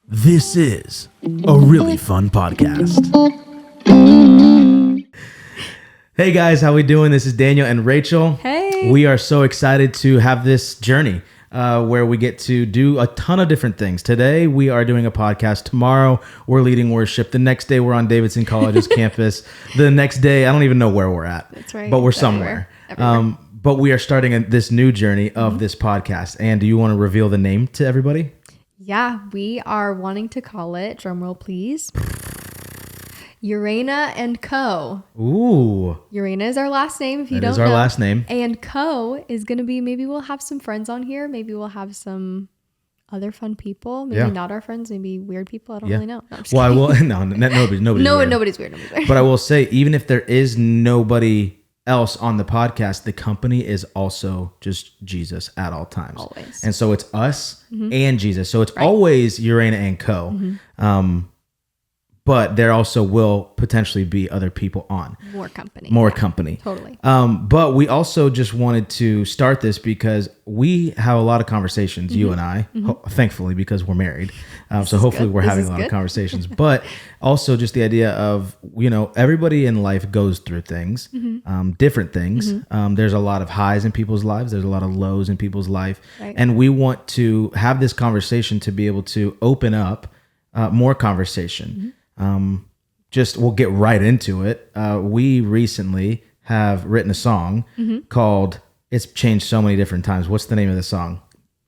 This is a really fun podcast. Hey guys, how we doing? This is Daniel and Rachel. Hey. We are so excited to have this journey where we get to do a ton of different things. Today we are doing a podcast. Tomorrow we're leading worship. The next day we're on Davidson College's campus. The next day I don't even know where we're at. That's right. But we're It's somewhere. everywhere. But we are starting this new journey of this podcast. And do you want to reveal the name to everybody? Yeah, we are wanting to call it, drumroll please, Urena and Co. Ooh, Urena is our last name if you that don't is know. our last name. And Co is going to be, maybe we'll have some friends on here. Maybe we'll have some other fun people. Maybe Yeah. not our friends, maybe weird people. I don't Yeah. really know. No, I'm just Well, I kidding. will. No, nobody's No, weird. nobody's weird. Nobody's weird. But I will say, even if there is nobody else on the podcast, the company is also just Jesus at all times. Always. And so it's us and Jesus. So it's always Urena and Co. But there also will potentially be other people on. More company. More Yeah, company. Totally. But we also just wanted to start this because we have a lot of conversations, you and I, thankfully, because we're married. So hopefully good. we're This having is a lot of good. conversations, but also just the idea of, everybody in life goes through things, different things. There's a lot of highs in people's lives. There's a lot of lows in people's life. Right. And we want to have this conversation to be able to open up more conversation. We'll get right into it. We recently have written a song called, it's changed so many different times. What's the name of the song?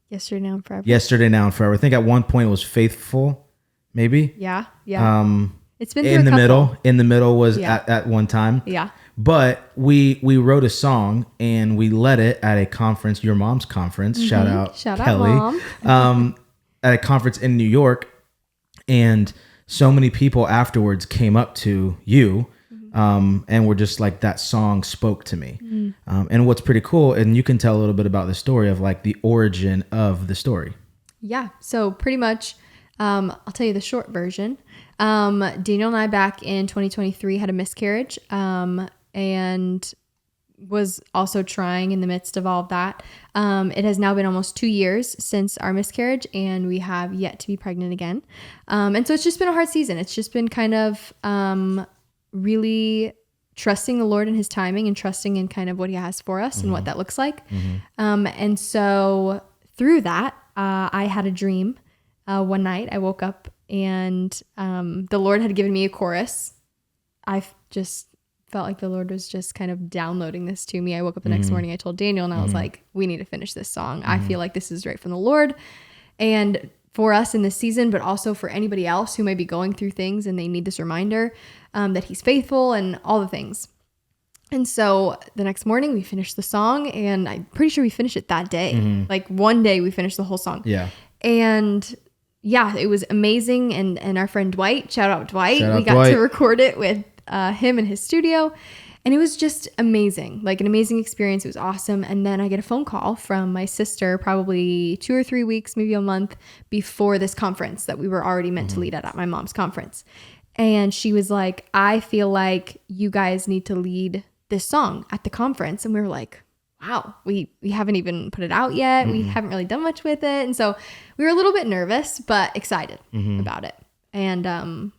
Yesterday, now, and forever. Yesterday, Now, and Forever. I think at one point it was Faithful, maybe. Yeah. Yeah. It's been through In a the couple. middle was Yeah. at one time. Yeah. But we wrote a song and we led it at a conference, your mom's conference. Shout out Shout out, Kelly. Mom. At a conference in New York, and so many people afterwards came up to you and were just like, that song spoke to me. And what's pretty cool, and you can tell a little bit about the story of like the origin of the story. Yeah. So pretty much, I'll tell you the short version. Daniel and I back in 2023 had a miscarriage and was also trying in the midst of all of that. It has now been almost 2 years since our miscarriage, and we have yet to be pregnant again. And so it's just been a hard season. It's just been kind of really trusting the Lord and his timing and trusting in kind of what he has for us and what that looks like. And so through that, I had a dream one night. I woke up and the Lord had given me a chorus. I just felt like the Lord was just kind of downloading this to me. I woke up the next morning, I told Daniel, and I was like, we need to finish this song. I feel like this is right from the Lord. And for us in this season, but also for anybody else who may be going through things and they need this reminder that he's faithful and all the things. And so the next morning we finished the song, and I'm pretty sure we finished it that day. Like one day we finished the whole song. Yeah. And yeah, it was amazing. And our friend Dwight, shout out Dwight. Shout out We got Dwight. to record it with him in his studio. And it was just amazing, like an amazing experience. It was awesome. And then I get a phone call from my sister probably 2 or 3 weeks, maybe a month before this conference that we were already meant to lead at my mom's conference. And she was like, I feel like you guys need to lead this song at the conference. And we were like, wow, we haven't even put it out yet. We haven't really done much with it. And so we were a little bit nervous, but excited about it. And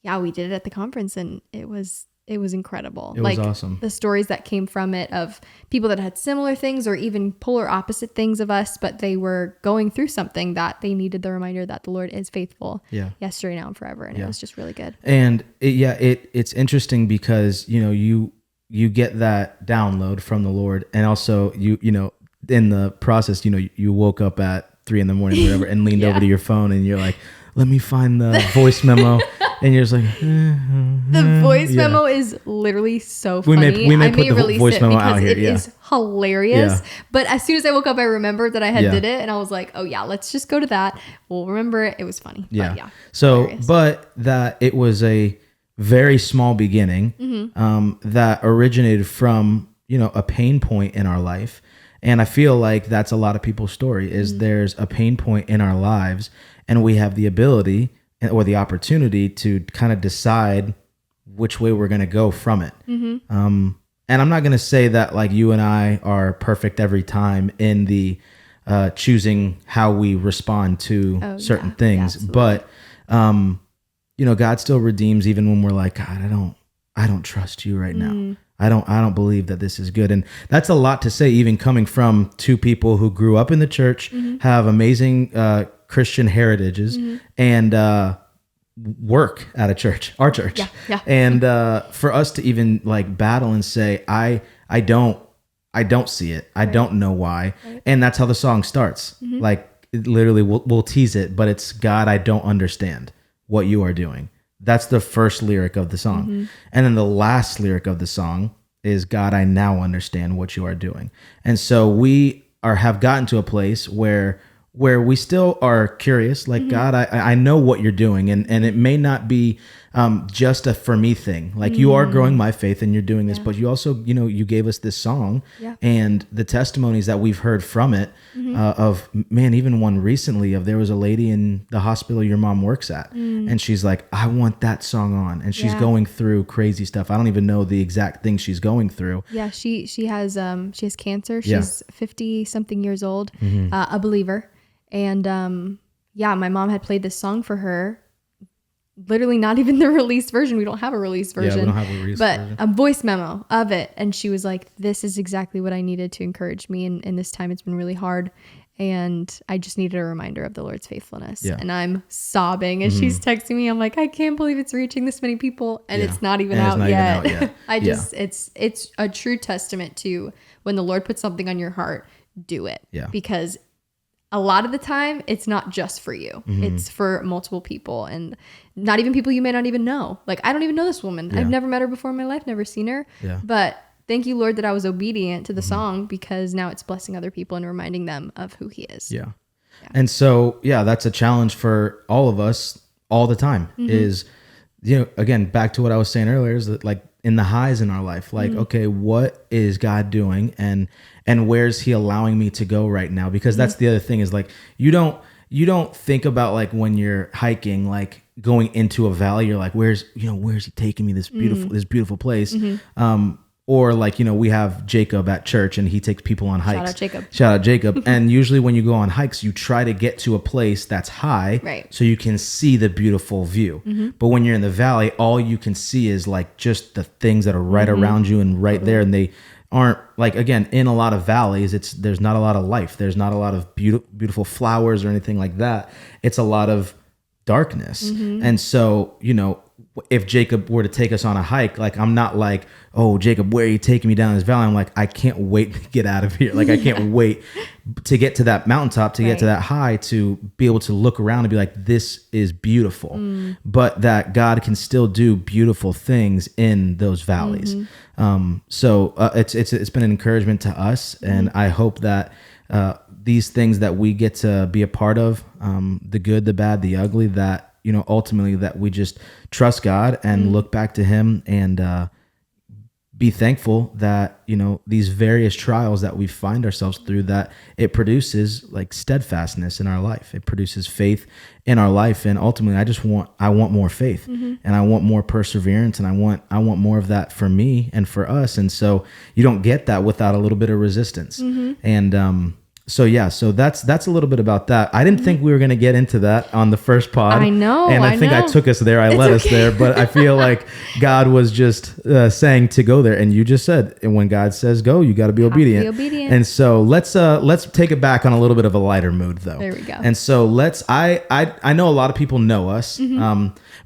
yeah, we did it at the conference, and it was incredible. It was awesome. The stories that came from it of people that had similar things or even polar opposite things of us, but they were going through something that they needed the reminder that the Lord is faithful yesterday, now, and forever. And it was just really good. And it's interesting because, you get that download from the Lord, and also you in the process, you woke up at 3 a.m. or whatever and leaned over to your phone and you're like, let me find the voice memo. And you're just like, The voice memo is literally so We funny. may I put the release voice it memo because out here, it yeah. is hilarious. Yeah. But as soon as I woke up, I remembered that I had Yeah. did it, and I was like, oh yeah, let's just go to that. We'll remember it. It was funny. yeah. But yeah. So, hilarious. but that it was a very small beginning that originated from, a pain point in our life. And I feel like that's a lot of people's story is there's a pain point in our lives, and we have the ability or the opportunity to kind of decide which way we're going to go from it. And I'm not going to say that like you and I are perfect every time in the choosing how we respond to certain things. But God still redeems even when we're like, God, I don't trust you right now. I don't believe that this is good. And that's a lot to say, even coming from two people who grew up in the church, have amazing Christian heritages, and work at a church, our church. Yeah. And for us to even like battle and say, I don't see it. I don't know why. Right. And that's how the song starts. Like literally we'll tease it, but it's, God, I don't understand what you are doing. That's the first lyric of the song. And then the last lyric of the song is, God, I now understand what you are doing. And so we have gotten to a place where we still are curious, like, God, I know what you're doing. And it may not be just a for me thing. Like you are growing my faith and you're doing this, but you also, you gave us this song and the testimonies that we've heard from it, of, man, even one recently there was a lady in the hospital your mom works at, and she's like, I want that song on. And she's going through crazy stuff. I don't even know the exact thing she's going through. Yeah. She has cancer. She's 50 something years old, a believer. And my mom had played this song for her. Literally not even the released version. We don't have a released version. Yeah, we don't have a released version. But a voice memo of it. And she was like, this is exactly what I needed to encourage me. And this time it's been really hard. And I just needed a reminder of the Lord's faithfulness. Yeah. And I'm sobbing. And she's texting me. I'm like, I can't believe it's reaching this many people. And it's not even out yet. It's a true testament to when the Lord puts something on your heart, do it. Yeah. Because a lot of the time, it's not just for you. It's for multiple people, and not even people you may not even know. Like, I don't even know this woman. I've never met her before in my life, never seen her. Yeah. But thank you, Lord, that I was obedient to the song, because now it's blessing other people and reminding them of who he is. Yeah. And so, that's a challenge for all of us all the time is, again, back to what I was saying earlier, is that like in the highs in our life, like, okay, what is God doing? And where's he allowing me to go right now? Because that's the other thing is like, you don't think about like when you're hiking, like going into a valley, you're like, where's he taking me, this beautiful place? Or like, we have Jacob at church and he takes people on hikes. Shout out Jacob. And usually when you go on hikes, you try to get to a place that's high, right, so you can see the beautiful view. But when you're in the valley, all you can see is like just the things that are right around you and right there. And they aren't, like, again, in a lot of valleys, there's not a lot of life. There's not a lot of beautiful flowers or anything like that. It's a lot of darkness. And so, if Jacob were to take us on a hike, like, I'm not like, oh, Jacob, where are you taking me down this valley? I'm like, I can't wait to get out of here. Like, I can't wait to get to that mountaintop, to get to that high, to be able to look around and be like, this is beautiful. But that God can still do beautiful things in those valleys. So it's been an encouragement to us. And I hope that these things that we get to be a part of, the good, the bad, the ugly, that, ultimately that we just trust God and look back to him and be thankful that, these various trials that we find ourselves through, that it produces like steadfastness in our life. It produces faith in our life. And ultimately I want more faith and I want more perseverance, and I want more of that for me and for us. And so you don't get that without a little bit of resistance. And, so that's a little bit about that. I didn't think we were going to get into that on the first pod. I know. And I think I took us there. I led us there, but I feel like God was just saying to go there. And you just said, and when God says go, you got to be obedient. And so let's take it back on a little bit of a lighter mood though. There we go. And so I know a lot of people know us,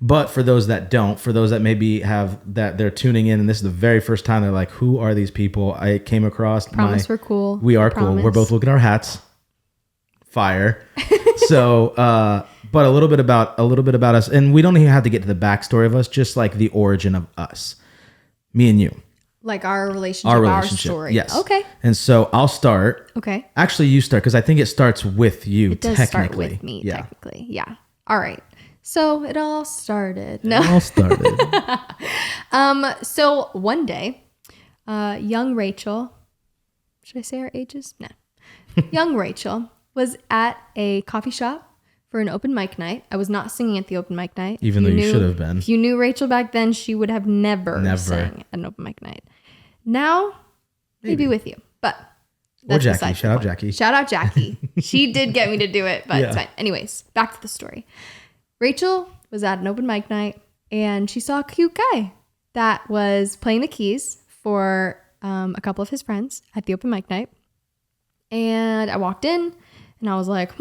but for those that don't, for those that maybe they're tuning in and this is the very first time, they're like, who are these people? I came across Promise we're cool. We are cool. We're both looking at our hats. Fire. So, but a little bit about us, and we don't even have to get to the backstory of us, just like the origin of us, me and you, like our relationship, our story. Yes. Okay. And so I'll start. Okay. Actually, you start, because I think it starts with you. It does start with me, technically. Yeah. All right. So it all started. So one day, young Rachel, should I say our ages? No. Young Rachel was at a coffee shop for an open mic night. I was not singing at the open mic night. Even though you should have been. If you knew Rachel back then, she would have never sang at an open mic night. Now, maybe with you. But Or Jackie. besides the Shout out point. Jackie. Shout out Jackie. She did get me to do it, but it's Yeah. fine. Anyways, back to the story. Rachel was at an open mic night and she saw a cute guy that was playing the keys for a couple of his friends at the open mic night. And I walked in and I was like,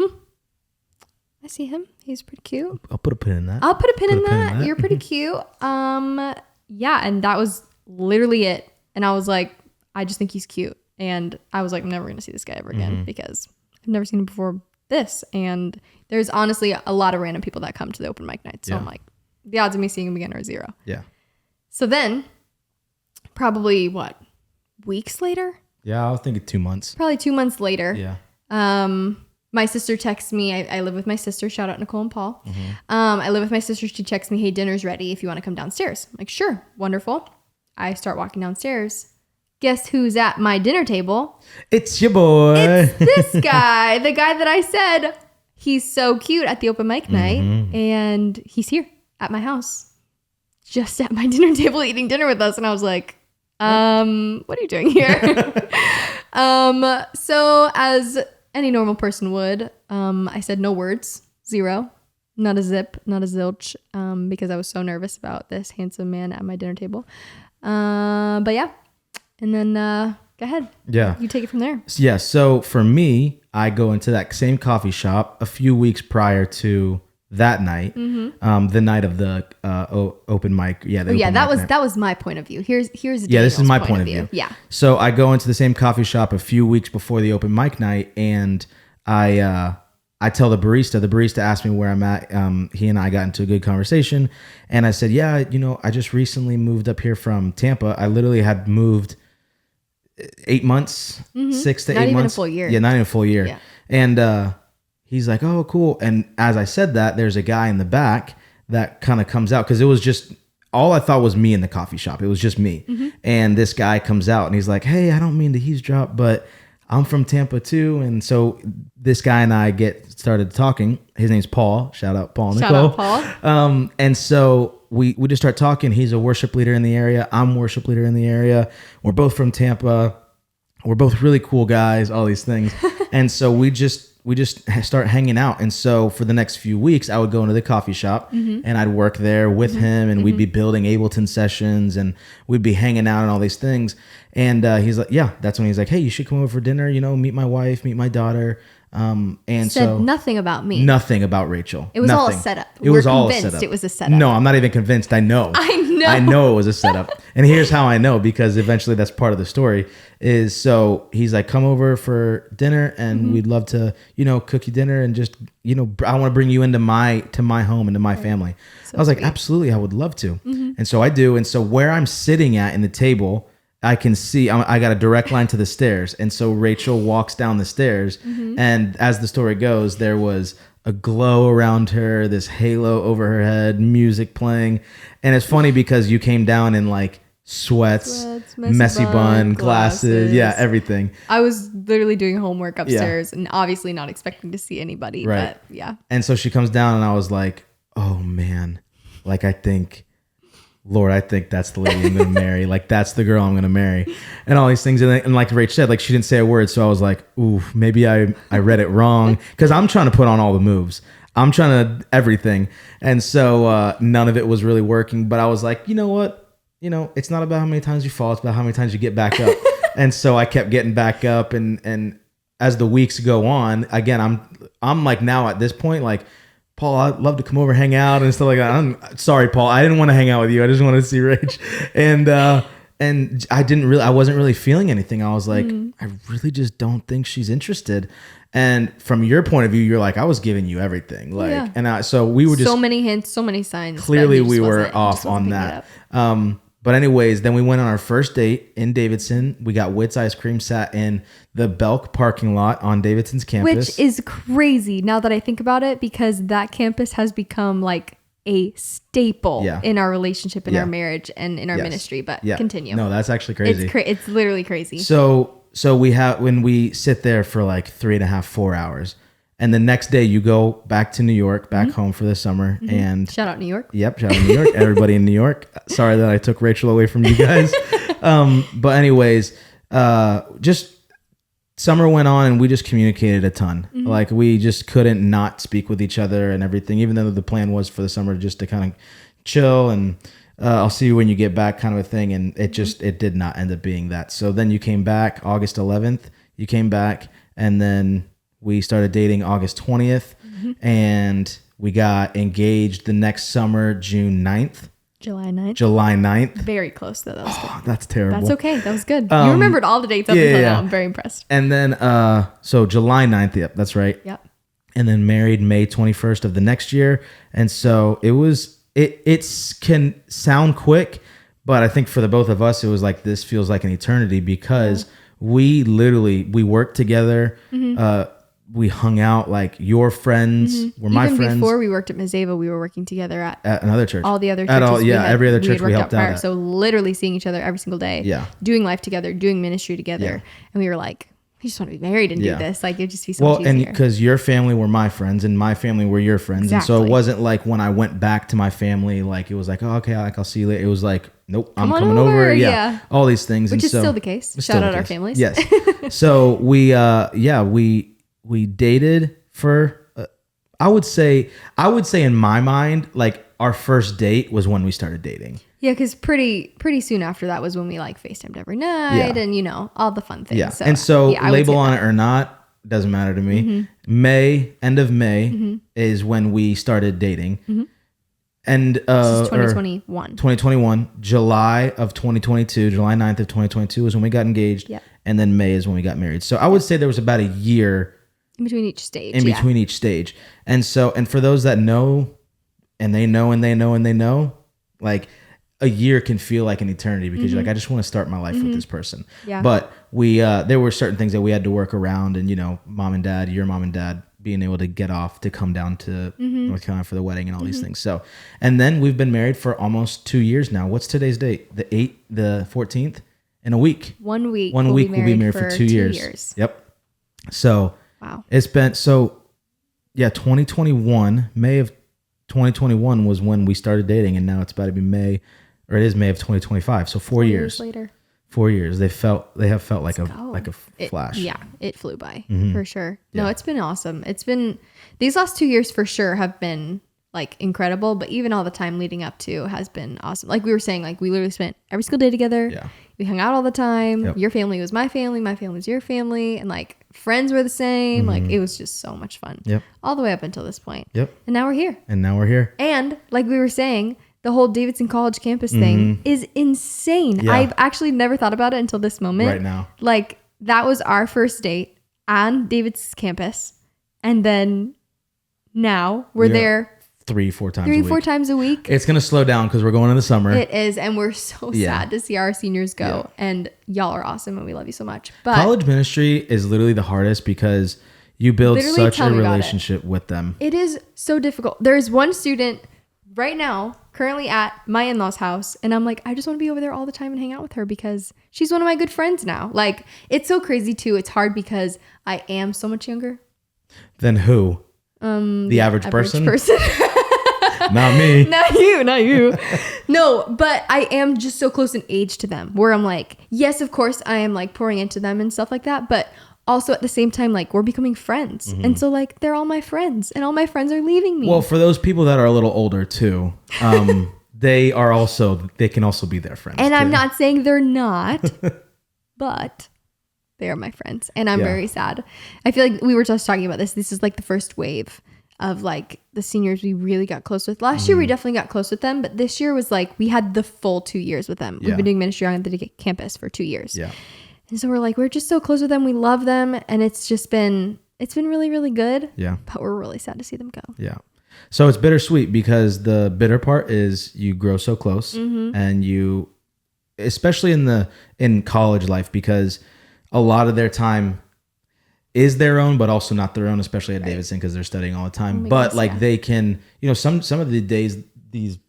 I see him. He's pretty cute. I'll put a pin in that. I'll put a pin in that. You're pretty cute. Yeah, and that was literally it. And I was like, I just think he's cute. And I was like, I'm never going to see this guy ever again because I've never seen him before this. And there's honestly a lot of random people that come to the open mic night. So I'm like, the odds of me seeing him again are 0. Yeah. So then, probably weeks later? Yeah, I was thinking 2 months. Probably 2 months later. Yeah. My sister texts me. I live with my sister. Shout out Nicole and Paul. I live with my sister. She texts me, hey, dinner's ready if you want to come downstairs. I'm like, sure. Wonderful. I start walking downstairs. Guess who's at my dinner table? It's your boy. It's this guy. The guy that I said, he's so cute at the open mic night. And he's here at my house. Just at my dinner table eating dinner with us. And I was like, what are you doing here? So as any normal person would, I said no words, 0, not a zip, not a zilch, because I was so nervous about this handsome man at my dinner table. But yeah, and then go ahead. Yeah. You take it from there. Yeah. So for me, I go into that same coffee shop a few weeks prior to that night, the night of the open mic. Yeah. That was my point of view. Here's this is my point of view. Yeah. So I go into the same coffee shop a few weeks before the open mic night, and I tell the barista asked me where I'm at. He and I got into a good conversation, and I said, yeah, I just recently moved up here from Tampa. I literally had moved 8 months, 6 to 8 months. Not even a full year. Yeah, not even a full year. Yeah. And he's like, oh, cool. And as I said that, there's a guy in the back that kind of comes out, because it was just, all I thought was me in the coffee shop. It was just me. And this guy comes out and he's like, hey, I don't mean to eavesdrop, but I'm from Tampa too. And so this guy and I started talking. His name's Paul. Shout out Paul and Nicole. Shout out Paul. And so we just start talking. He's a worship leader in the area. I'm a worship leader in the area. We're both from Tampa. We're both really cool guys, all these things. And so we just start hanging out. And so for the next few weeks, I would go into the coffee shop and I'd work there with him, and we'd be building Ableton sessions, and we'd be hanging out and all these things. And he's like, yeah, that's when he's like, hey, you should come over for dinner, meet my wife, meet my daughter. And Said so nothing about me. nothing about Rachel. It was all a Nothing. setup. It was We're all a convinced setup. it was a setup. No, I'm not even convinced. I know. I know it was a setup. And here's how I know, because eventually that's part of the story is, so he's like, come over for dinner and we'd love to, cook you dinner and just, I want to bring you into my home, into my family. So I was like, sweet. absolutely. I would love to. And so I do. And so where I'm sitting at in the table, I can see, I got a direct line to the stairs. And so Rachel walks down the stairs, and as the story goes, there was a glow around her, this halo over her head, music playing. And it's funny because you came down in like sweats, messy bun, glasses. Yeah, everything. I was literally doing homework upstairs and obviously not expecting to see anybody. Right. But yeah. And so she comes down and I was like, oh man, like I think that's the lady I'm going to marry. Like that's the girl I'm going to marry, and all these things. And like Rach said, like she didn't say a word. So I was like, ooh, maybe I read it wrong, because I'm trying to put on all the moves. I'm trying to everything. And so none of it was really working, but I was like, you know what? It's not about how many times you fall. It's about how many times you get back up. And so I kept getting back up. And as the weeks go on, again, I'm like now at this point, like, Paul, I'd love to come over, hang out and stuff like that. I'm sorry, Paul. I didn't want to hang out with you. I just wanted to see Rach. And I wasn't really feeling anything. I was like, I really just don't think she's interested. And from your point of view, you're like, I was giving you everything. Like, yeah. And so we were just so many hints, so many signs. Clearly that he we just were wasn't- off just wasn't on picking it that. up. But anyways, then we went on our first date in Davidson. We got Witt's Ice Cream, sat in the Belk parking lot on Davidson's campus. Which is crazy now that I think about it, because that campus has become like a staple in our relationship, in our marriage, and in our ministry. But continue. No, that's actually crazy. It's literally crazy. So when we sit there for like 3.5, 4 hours, and the next day you go back to New York, back home for the summer, and shout out New York. Yep, shout out New York. Everybody in New York. Sorry that I took Rachel away from you guys. But anyways, just summer went on and we just communicated a ton. Like we just couldn't not speak with each other and everything, even though the plan was for the summer just to kind of chill and I'll see you when you get back kind of a thing. And it did not end up being that. So then you came back August 11th, you came back and then we started dating August 20th and we got engaged the next summer, June 9th. July 9th. July 9th. Very close though. That was good. Oh, that's terrible. That's okay. That was good. You remembered all the dates up until now. I'm very impressed. And then, so July 9th. Yep, that's right. Yep. And then married May 21st of the next year. And so it can sound quick, but I think for the both of us, it was like, this feels like an eternity because we worked together. We hung out, like your friends were my friends. Even before we worked at Mazeva, we were working together at another church. All the other churches. Every other church we helped out at. So literally seeing each other every single day. Yeah. Doing life together, doing ministry together. Yeah. And we were like, we just want to be married and do this. Like, it'd just be so much easier. And because your family were my friends and my family were your friends. Exactly. And so it wasn't like when I went back to my family, like it was like, oh, okay, like I'll see you later. It was like, nope, I'm coming over. Yeah. All these things. Which is still the case. Shout out our families. Yes. So we dated for, I would say in my mind, like our first date was when we started dating. Yeah, because pretty soon after that was when we like FaceTimed every night and all the fun things. Yeah. So, and so label on it or not, doesn't matter to me. End of May is when we started dating. And this is 2021. 2021, July of 2022, July 9th of 2022 is when we got engaged. Yep. And then May is when we got married. So I would say there was about a year in between each stage. And so, and for those that know, and they know, like a year can feel like an eternity because you're like, I just want to start my life with this person. Yeah. But there were certain things that we had to work around and, your mom and dad being able to get off to come down to North Carolina for the wedding and all these things. So, and then we've been married for almost 2 years now. What's today's date? The 14th? In a week. 1 week. We'll be married for 2 years. Yep. So wow. It's been 2021, May of 2021 was when we started dating, and now it's about to be May of 2025. So 4 years later. 4 years. They have felt like a flash. It flew by for sure. No, it's been awesome. It's been these last 2 years for sure have been like incredible, but even all the time leading up to has been awesome. Like we were saying, like we literally spent every single day together. Yeah. We hung out all the time. Yep. Your family was my family was your family, and like friends were the same. Like it was just so much fun. Yep. All the way up until this point. Yep. And now we're here. And like we were saying, the whole Davidson College campus thing is insane. Yeah. I've actually never thought about it until this moment. Right now. Like that was our first date on David's campus. And then now we're there 3-4 times a week. It's going to slow down because we're going in the summer. It is. And we're so sad to see our seniors go. Yeah. And y'all are awesome and we love you so much. But college ministry is literally the hardest because you build such a relationship with them. It is so difficult. There's one student right now currently at my in-laws house, and I'm like, I just want to be over there all the time and hang out with her because she's one of my good friends now. Like, it's so crazy too. It's hard because I am so much younger. Than who? The average person? Not me. Not you. No, but I am just so close in age to them where I'm like, yes, of course I am like pouring into them and stuff like that, but also at the same time, like we're becoming friends. And so like, they're all my friends and all my friends are leaving me. Well, for those people that are a little older too, they can also be their friends. And too. I'm not saying they're not, but they are my friends. And I'm very sad. I feel like we were just talking about this. This is like the first wave of like the seniors we really got close with. Last year, we definitely got close with them. But this year was like, we had the full 2 years with them. We've been doing ministry on the campus for 2 years. Yeah. And so we're like, we're just so close with them. We love them. And it's been really, really good. Yeah. But we're really sad to see them go. Yeah. So it's bittersweet because the bitter part is you grow so close and you, especially in college life, because a lot of their time is their own, but also not their own, especially at Davidson because they're studying all the time. But like they can, some of the days, these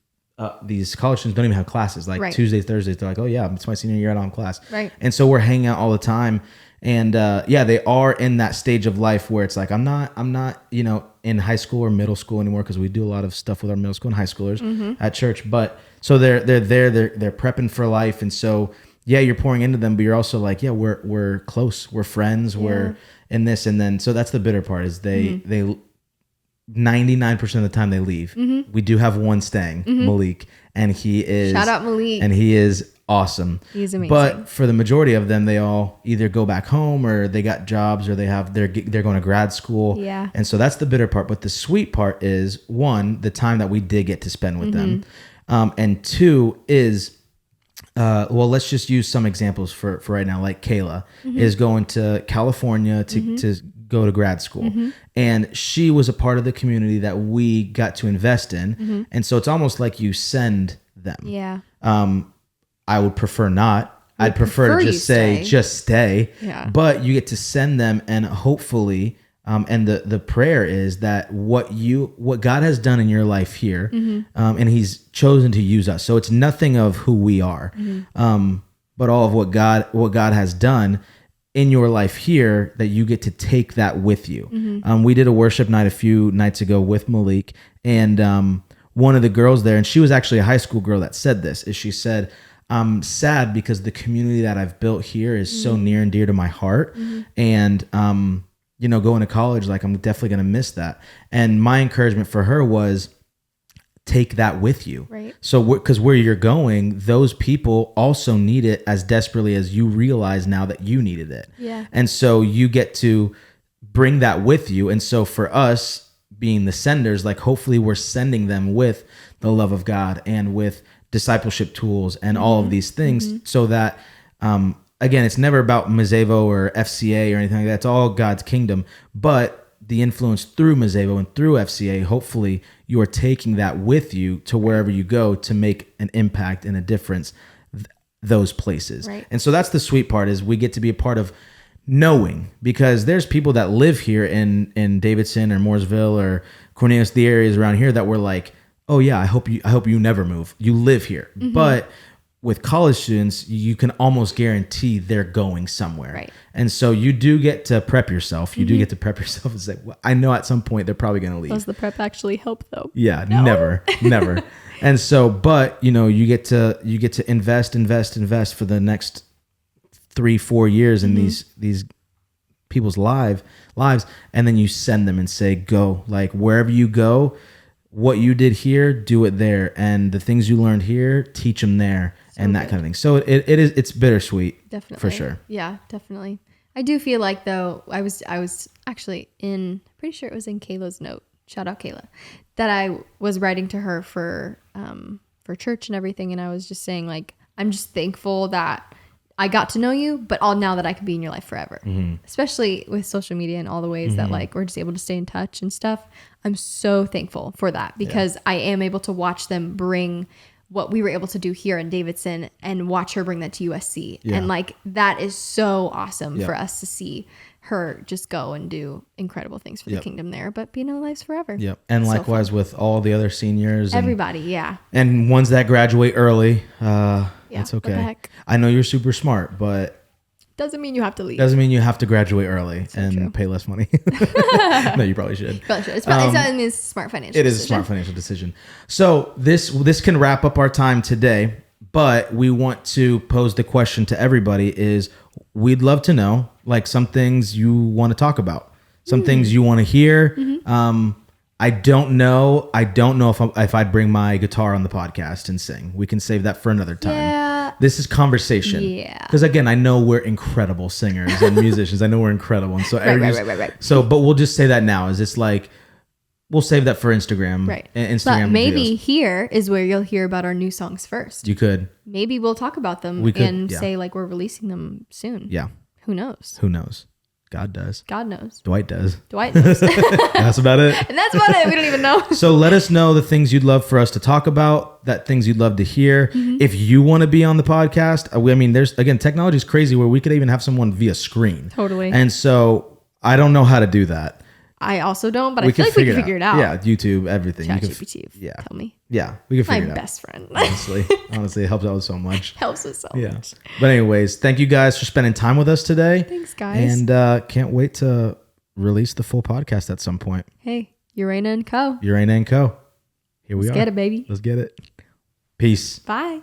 college students don't even have classes. Like Tuesdays, Thursdays, they're like, oh yeah, it's my senior year, I don't have class. Right. And so we're hanging out all the time. And they are in that stage of life where it's like, I'm not, in high school or middle school anymore because we do a lot of stuff with our middle school and high schoolers at church. But so they're prepping for life. And so yeah, you're pouring into them, but you're also like, yeah, we're close, we're friends, we're in this, and then so that's the bitter part is they 99% of the time they leave. We do have one staying, Malik, and he is Shout out Malik. and he is awesome. He's amazing. But for the majority of them, they all either go back home or they got jobs or they're going to grad school. Yeah. And so that's the bitter part. But the sweet part is, one, the time that we did get to spend with them, and two is, well, let's just use some examples for right now. Like Kayla is going to California to go to grad school, and she was a part of the community that we got to invest in, and so it's almost like you send them. Yeah. I would prefer not. I'd prefer to just say, just stay. Yeah. But you get to send them, and hopefully, and the prayer is that what God has done in your life here, and He's chosen to use us. So it's nothing of who we are, but all of what God has done in your life here, that you get to take that with you. We did a worship night a few nights ago with Malik, and one of the girls there, and she was actually a high school girl that said this, is she said, I'm sad because the community that I've built here is so near and dear to my heart. And, going to college, like I'm definitely going to miss that. And my encouragement for her was take that with you. Right. So because where you're going, those people also need it as desperately as you realize now that you needed it. Yeah. And so you get to bring that with you. And so for us being the senders, like hopefully we're sending them with the love of God and with discipleship tools and all of these things, so that again, it's never about Mazevo or FCA or anything like that. It's all God's kingdom, but the influence through Mazevo and through FCA, hopefully you are taking that with you to wherever you go to make an impact and a difference those places. Right. And so that's the sweet part, is we get to be a part of knowing, because there's people that live here in Davidson or Mooresville or Cornelius, the areas around here, that were like, oh yeah, I hope you never move. You live here. But with college students, you can almost guarantee they're going somewhere. Right. And so you do get to prep yourself. You do get to prep yourself and say, well, I know at some point they're probably going to leave. Does the prep actually help though? Yeah, No. never. And so, but you get to invest for the next 3-4 years in these people's lives. And then you send them and say, go, like wherever you go, what you did here, do it there, and the things you learned here, teach them there, and that kind of thing. So it's bittersweet, Definitely, for sure. Yeah, definitely. I do feel like though I was actually pretty sure it was in Kayla's note. Shout out Kayla, that I was writing to her for church and everything, and I was just saying like I'm just thankful that I got to know you, but all now that I can be in your life forever, especially with social media and all the ways that like we're just able to stay in touch and stuff. I'm so thankful for that, because I am able to watch them bring what we were able to do here in Davidson and watch her bring that to USC. Yeah. And like, that is so awesome for us to see her just go and do incredible things for the kingdom there, but be in our lives forever. Yep. And So likewise with all the other seniors. Everybody. Yeah. And ones that graduate early. It's what the okay. heck? I know you're super smart, but Doesn't mean you have to leave. doesn't mean you have to graduate early and true. pay less money. No, you probably should. But it's probably a smart financial It is a decision. smart financial decision. So this can wrap up our time today, but we want to pose the question to everybody is we'd love to know like some things you want to talk about, some things you want to hear. I don't know if I'd bring my guitar on the podcast and sing. We can save that for another time. Yeah. This is conversation. Yeah. Because again, I know we're incredible singers and musicians. I know we're incredible. And so Right. So, but we'll just say that now. Is it's like we'll save that for Instagram. Right. Instagram. But maybe videos. here is where you'll hear about our new songs first. You could. Maybe we'll talk about them We could, and yeah. say like we're releasing them soon. Yeah. Who knows? Who knows? God does. God knows. Dwight does. Dwight knows. That's about it. And that's about it. We don't even know. So let us know the things you'd love for us to talk about, that things you'd love to hear. Mm-hmm. If you want to be on the podcast, I mean, there's, again, technology is crazy where we could even have someone via screen. Totally. And so I don't know how to do that. I also don't, but I feel like we can figure it out. Yeah, YouTube, everything. You can ChatGPT. yeah. Tell me. Yeah, we can My figure it out. best friend. Honestly, it helps out so much. Helps us so Yeah. much. But anyways, thank you guys for spending time with us today. Thanks, guys. And can't wait to release the full podcast at some point. Hey, Urana and Co. Urana and Co. Here we Let's are. get it, baby. Let's get it. Peace. Bye.